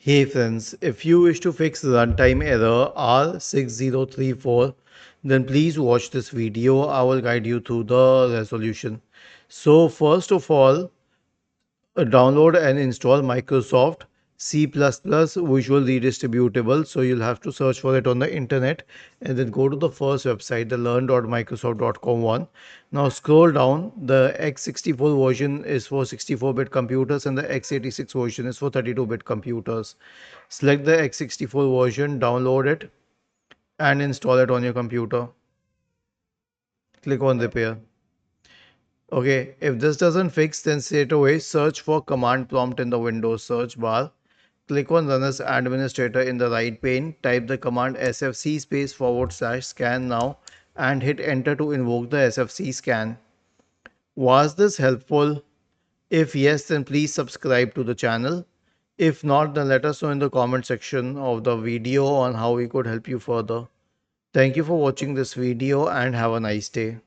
Hey friends, if you wish to fix runtime error r6034, then please watch this video. I will guide you through the resolution. So first of all, download and install Microsoft C++ Visual Redistributable. So you'll have to search for it on the internet and then go to the first website, the learn.microsoft.com one. Now scroll down. The x64 version is for 64-bit computers and the x86 version is for 32-bit computers. Select the x64 version, download it and install it on your computer. Click on repair. Okay, if this doesn't fix, then straight away search for command prompt in the Windows search bar. Click on Run as Administrator in the right pane. Type the command sfc /scan now and hit enter to invoke the sfc scan. Was this helpful? If yes, then please subscribe to the channel. If not, then let us know in the comment section of the video on how we could help you further. Thank you for watching this video and have a nice day.